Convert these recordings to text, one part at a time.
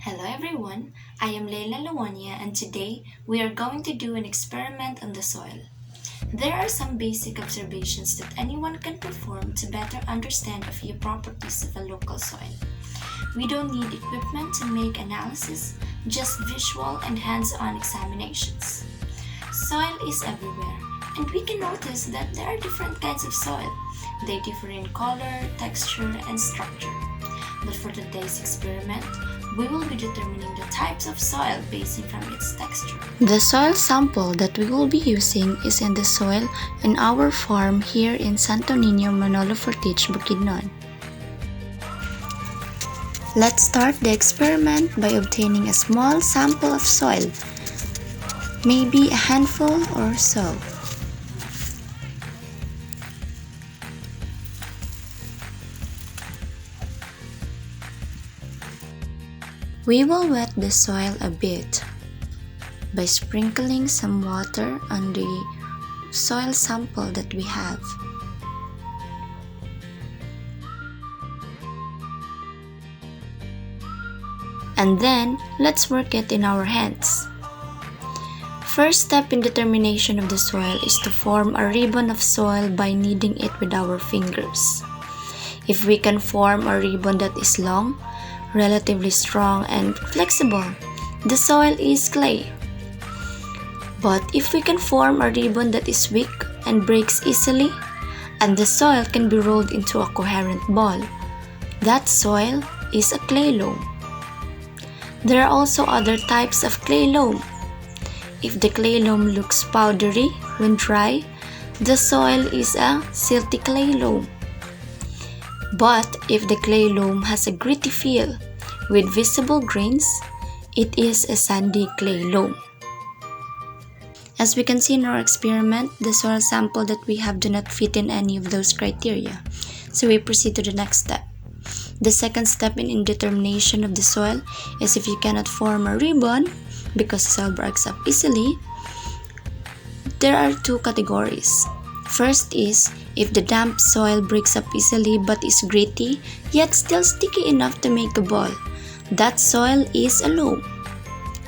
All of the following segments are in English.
Hello everyone, I am Leila Lawania and today we are going to do an experiment on the soil. There are some basic observations that anyone can perform to better understand a few properties of a local soil. We don't need equipment to make analysis, just visual and hands-on examinations. Soil is everywhere, and we can notice that there are different kinds of soil. They differ in color, texture, and structure. But for today's experiment, we will be determining the types of soil based from its texture. The soil sample that we will be using is in the soil in our farm here in Santo Niño, Manolo Fortich, Bukidnon. Let's start the experiment by obtaining a small sample of soil, maybe a handful or so. We will wet the soil a bit by sprinkling some water on the soil sample that we have. And then, let's work it in our hands. First step in determination of the soil is to form a ribbon of soil by kneading it with our fingers. If we can form a ribbon that is long, relatively strong and flexible, the soil is clay. But if we can form a ribbon that is weak and breaks easily, and the soil can be rolled into a coherent ball, that soil is a clay loam. There are also other types of clay loam. If the clay loam looks powdery when dry, the soil is a silty clay loam. But if the clay loam has a gritty feel with visible grains, it is a sandy clay loam. As we can see in our experiment, the soil sample that we have do not fit in any of those criteria. So we proceed to the next step. The second step in determination of the soil is if you cannot form a ribbon because the soil breaks up easily, there are two categories. First is if the damp soil breaks up easily but is gritty yet still sticky enough to make a ball. That soil is a loam.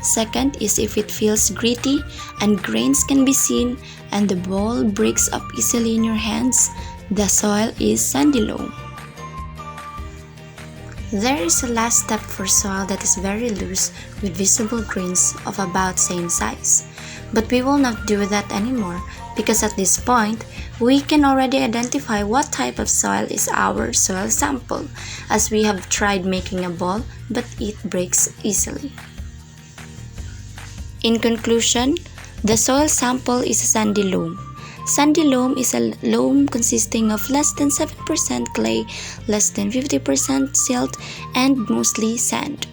Second is if it feels gritty and grains can be seen and the ball breaks up easily in your hands. The soil is sandy loam. There is a last step for soil that is very loose with visible grains of about same size. But we will not do that anymore because at this point, we can already identify what type of soil is our soil sample, as we have tried making a ball but it breaks easily. In conclusion, the soil sample is a sandy loam. Sandy loam is a loam consisting of less than 7% clay, less than 50% silt, and mostly sand.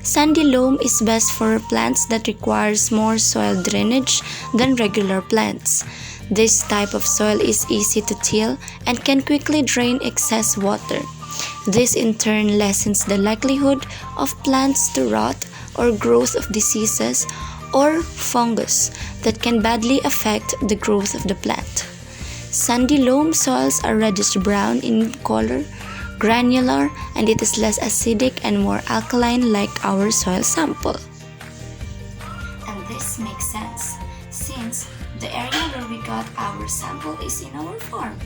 Sandy loam is best for plants that requires more soil drainage than regular plants. This type of soil is easy to till and can quickly drain excess water. This in turn lessens the likelihood of plants to rot or growth of diseases or fungus that can badly affect the growth of the plant. Sandy loam soils are reddish brown in color, granular, and it is less acidic and more alkaline like our soil sample. And this makes sense since the area where we got our sample is in our farm,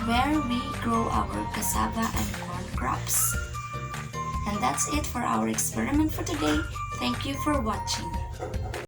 where we grow our cassava and corn crops. And that's it for our experiment for today. Thank you for watching.